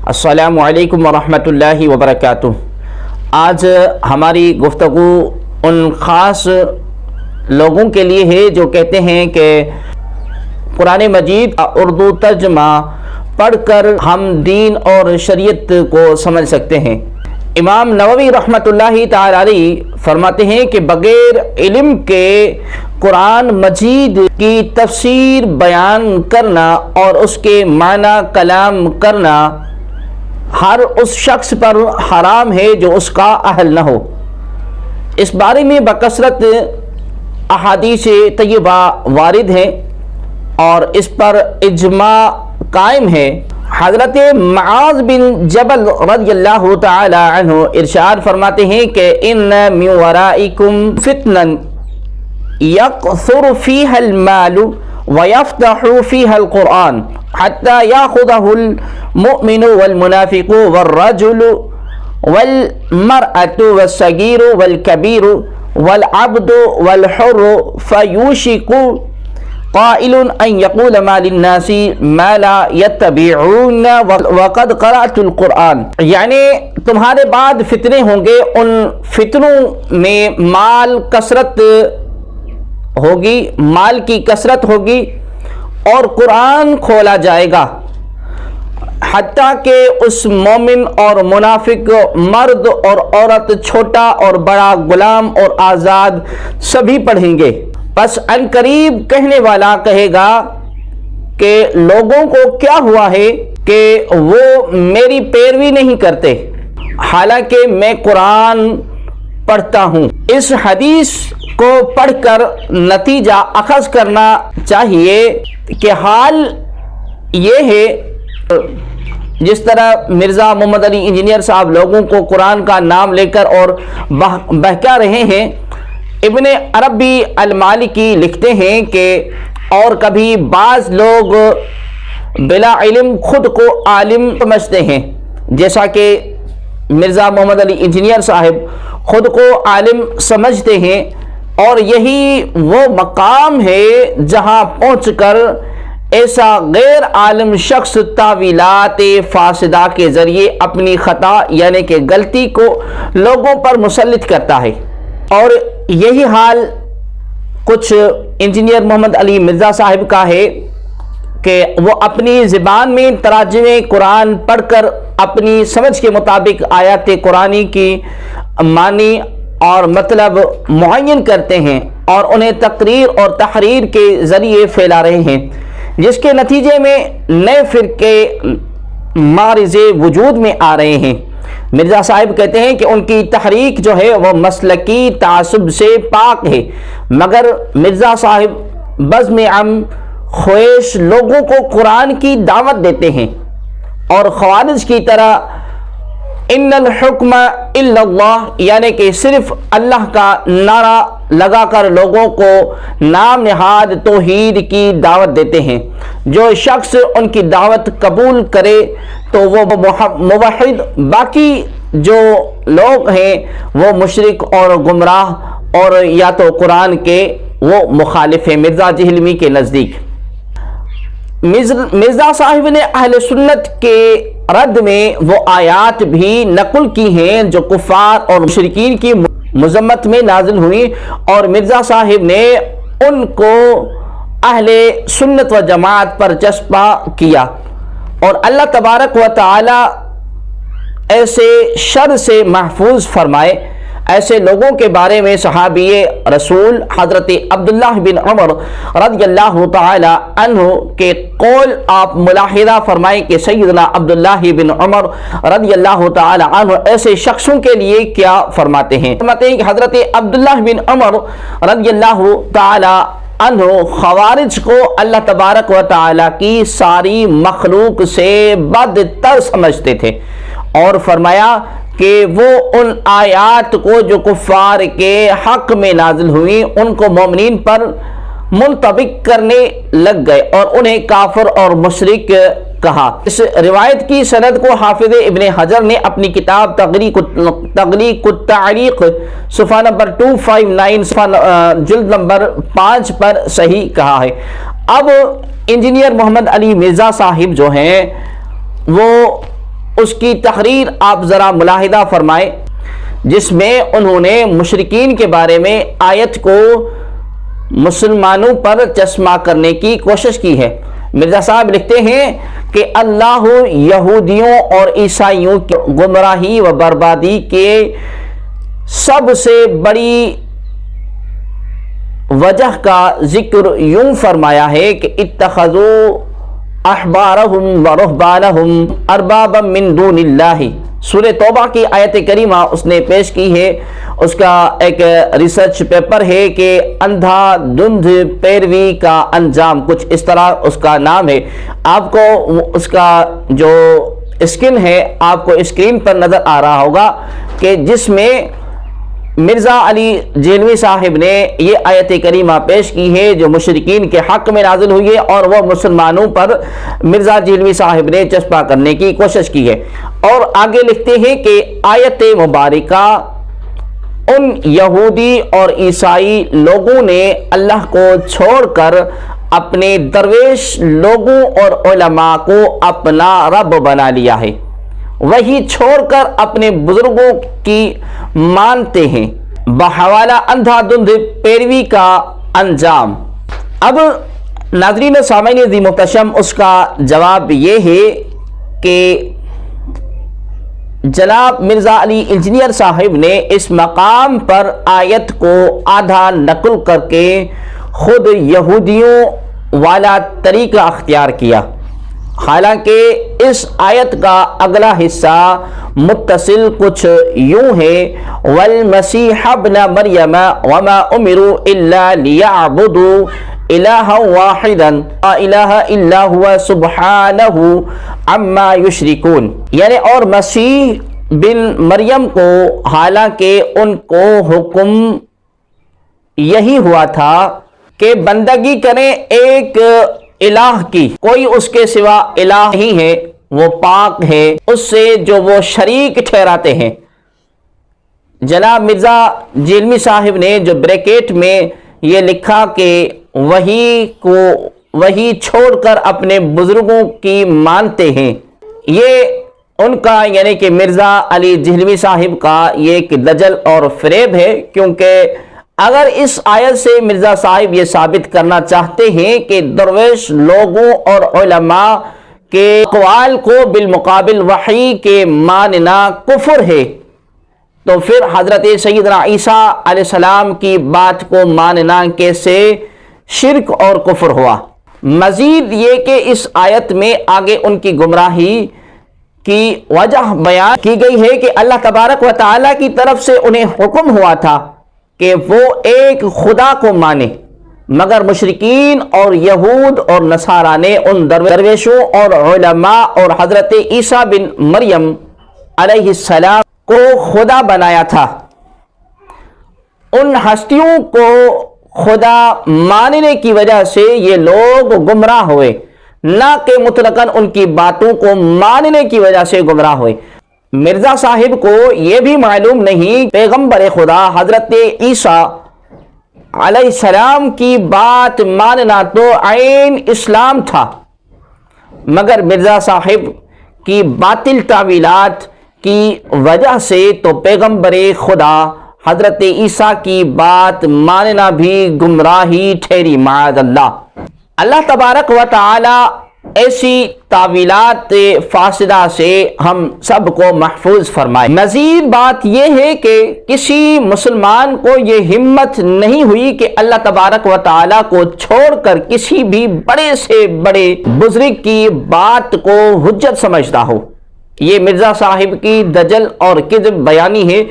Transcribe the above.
السلام علیکم ورحمۃ اللہ وبرکاتہ۔ آج ہماری گفتگو ان خاص لوگوں کے لیے ہے جو کہتے ہیں کہ قرآن مجید کا اردو ترجمہ پڑھ کر ہم دین اور شریعت کو سمجھ سکتے ہیں۔ امام نووی رحمۃ اللہ تعالی علیہ فرماتے ہیں کہ بغیر علم کے قرآن مجید کی تفسیر بیان کرنا اور اس کے معنی کلام کرنا ہر اس شخص پر حرام ہے جو اس کا اہل نہ ہو۔ اس بارے میں بکثرت احادیث طیبہ وارد ہیں اور اس پر اجماع قائم ہے۔ حضرت معاذ بن جبل رضی اللہ تعالی عنہ ارشاد فرماتے ہیں کہ ان من ورائکم فتنا یکثر فیہا المال ویفتح فیہا القرآن حتی یاخذہ المؤمن والمنافق والرجل والمرأة والصغیر والکبیر والعبد والحر فیوشک قائل ان یقول ما للناس ما لا یتبعون وقد قرأت القرآن، یعنی تمہارے بعد فتنے ہوں گے، ان فتنوں میں مال کثرت ہوگی، مال کی کثرت ہوگی اور قرآن کھولا جائے گا، حتیٰ کہ اس مومن اور منافق، مرد اور عورت، چھوٹا اور بڑا، غلام اور آزاد سبھی پڑھیں گے۔ پس ان قریب کہنے والا کہے گا کہ لوگوں کو کیا ہوا ہے کہ وہ میری پیروی نہیں کرتے حالانکہ میں قرآن پڑھتا ہوں۔ اس حدیث کو پڑھ کر نتیجہ اخذ کرنا چاہیے کہ حال یہ ہے جس طرح مرزا محمد علی انجینئر صاحب لوگوں کو قرآن کا نام لے کر اور بہکا رہے ہیں۔ ابن عربی المالکی لکھتے ہیں کہ اور کبھی بعض لوگ بلا علم خود کو عالم سمجھتے ہیں، جیسا کہ مرزا محمد علی انجینئر صاحب خود کو عالم سمجھتے ہیں، اور یہی وہ مقام ہے جہاں پہنچ کر ایسا غیر عالم شخص تاویلات فاسدہ کے ذریعے اپنی خطا یعنی کہ غلطی کو لوگوں پر مسلط کرتا ہے۔ اور یہی حال کچھ انجینئر محمد علی مرزا صاحب کا ہے کہ وہ اپنی زبان میں تراجمے قرآن پڑھ کر اپنی سمجھ کے مطابق آیات قرآنی کی معنی اور مطلب معین کرتے ہیں اور انہیں تقریر اور تحریر کے ذریعے پھیلا رہے ہیں، جس کے نتیجے میں نئے فرقے معرض وجود میں آ رہے ہیں۔ مرزا صاحب کہتے ہیں کہ ان کی تحریک جو ہے وہ مسلکی تعصب سے پاک ہے، مگر مرزا صاحب بزم عام خویش لوگوں کو قرآن کی دعوت دیتے ہیں اور خوارج کی طرح ان الحکم الا اللہ یعنی کہ صرف اللہ کا نعرہ لگا کر لوگوں کو نام نہاد توحید کی دعوت دیتے ہیں۔ جو شخص ان کی دعوت قبول کرے تو وہ موحد، باقی جو لوگ ہیں وہ مشرک اور گمراہ اور یا تو قرآن کے وہ مخالف ہیں۔ مرزا جہلمی کے نزدیک مرزا صاحب نے اہلسنت کے رد میں وہ آیات بھی نقل کی ہیں جو کفار اور مشرکین کی مذمت میں نازل ہوئی، اور مرزا صاحب نے ان کو اہل سنت و جماعت پر چسپاں کیا، اور اللہ تبارک و تعالی ایسے شر سے محفوظ فرمائے۔ ایسے لوگوں کے بارے میں صحابی رسول حضرت عبداللہ بن عمر رضی اللہ تعالی عنہ کے قول آپ ملاحظہ فرمائیں کہ سیدنا عبداللہ بن عمر رضی اللہ تعالی عنہ ایسے شخصوں کے لیے کیا فرماتے ہیں۔ فرماتے ہیں کہ حضرت عبداللہ بن عمر رضی اللہ تعالی عنہ خوارج کو اللہ تبارک و تعالی کی ساری مخلوق سے بدتر سمجھتے تھے، اور فرمایا کہ وہ ان آیات کو جو کفار کے حق میں نازل ہوئی ان کو مومنین پر منطبق کرنے لگ گئے اور انہیں کافر اور مشرک کہا۔ اس روایت کی سند کو حافظ ابن حجر نے اپنی کتاب تغلیق التعلیق صفحہ نمبر 259 جلد نمبر 5 پر صحیح کہا ہے۔ اب انجینئر محمد علی مرزا صاحب جو ہیں وہ اس کی تحریر آپ ذرا ملاحظہ فرمائیں، جس میں انہوں نے مشرکین کے بارے میں آیت کو مسلمانوں پر چشمہ کرنے کی کوشش کی ہے۔ مرزا صاحب لکھتے ہیں کہ اللہ یہودیوں اور عیسائیوں کی گمراہی و بربادی کے سب سے بڑی وجہ کا ذکر یوں فرمایا ہے کہ اتخذوا احبارہم و رہبانہم اربابا من دون اللہ۔ سورہ توبہ کی آیت کریمہ اس نے پیش کی ہے، اس کا ایک ریسرچ پیپر ہے کہ اندھا دھند پیروی کا انجام، کچھ اس طرح اس کا نام ہے۔ آپ کو اس کا جو اسکرین ہے آپ کو اسکرین پر نظر آ رہا ہوگا کہ جس میں مرزا علی جیلوی صاحب نے یہ آیت کریمہ پیش کی ہے جو مشرکین کے حق میں نازل ہوئی ہے، اور وہ مسلمانوں پر مرزا جیلوی صاحب نے چسپاں کرنے کی کوشش کی ہے۔ اور آگے لکھتے ہیں کہ آیت مبارکہ ان یہودی اور عیسائی لوگوں نے اللہ کو چھوڑ کر اپنے درویش لوگوں اور علماء کو اپنا رب بنا لیا ہے، وہی چھوڑ کر اپنے بزرگوں کی مانتے ہیں، بحوالہ اندھا دھند پیروی کا انجام۔ اب ناظرین و سامعین عزیز محتشم، اس کا جواب یہ ہے کہ جناب مرزا علی انجینئر صاحب نے اس مقام پر آیت کو آدھا نقل کر کے خود یہودیوں والا طریقہ اختیار کیا، حالانکہ اس آیت کا اگلا حصہ متصل کچھ یوں ہے والمسیح ابن مریم وما امروا الا لیعبدوا الہا واحدا لا الہ الا ہوا سبحانہ عما یشرکون، یعنی اور مسیح بن مریم کو حالانکہ ان کو حکم یہی ہوا تھا کہ بندگی کریں ایک الہ کی، کوئی اس کے سوا الہ ہی ہے، وہ پاک ہے اس سے جو وہ شریک ٹھہراتے ہیں۔ جناب مرزا جیلمی صاحب نے جو بریکٹ میں یہ لکھا کہ وہی چھوڑ کر اپنے بزرگوں کی مانتے ہیں، یہ ان کا یعنی کہ مرزا علی جہلوی صاحب کا یہ ایک دجل اور فریب ہے، کیونکہ اگر اس آیت سے مرزا صاحب یہ ثابت کرنا چاہتے ہیں کہ درویش لوگوں اور علماء کے اقوال کو بالمقابل وحی کے ماننا کفر ہے، تو پھر حضرت سیدنا عیسیٰ علیہ السلام کی بات کو ماننا کیسے شرک اور کفر ہوا؟ مزید یہ کہ اس آیت میں آگے ان کی گمراہی کی وجہ بیان کی گئی ہے کہ اللہ تبارک و تعالیٰ کی طرف سے انہیں حکم ہوا تھا کہ وہ ایک خدا کو مانے، مگر مشرکین اور یہود اور نصارہ نے ان درویشوں اور علماء اور حضرت عیسیٰ بن مریم علیہ السلام کو خدا بنایا تھا۔ ان ہستیوں کو خدا ماننے کی وجہ سے یہ لوگ گمراہ ہوئے، نہ کہ مطلقاً ان کی باتوں کو ماننے کی وجہ سے گمراہ ہوئے۔ مرزا صاحب کو یہ بھی معلوم نہیں پیغمبر خدا حضرت عیسیٰ علیہ السلام کی بات ماننا تو عین اسلام تھا، مگر مرزا صاحب کی باطل تعویلات کی وجہ سے تو پیغمبر خدا حضرت عیسیٰ کی بات ماننا بھی گمراہی ٹھہری معاذ اللہ۔ اللہ تبارک و تعالی ایسی تعویلات فاسدہ سے ہم سب کو محفوظ فرمائے۔ مزید بات یہ ہے کہ کسی مسلمان کو یہ ہمت نہیں ہوئی کہ اللہ تبارک و تعالیٰ کو چھوڑ کر کسی بھی بڑے سے بڑے بزرگ کی بات کو حجت سمجھتا ہو۔ یہ مرزا صاحب کی دجل اور کذب بیانی ہے۔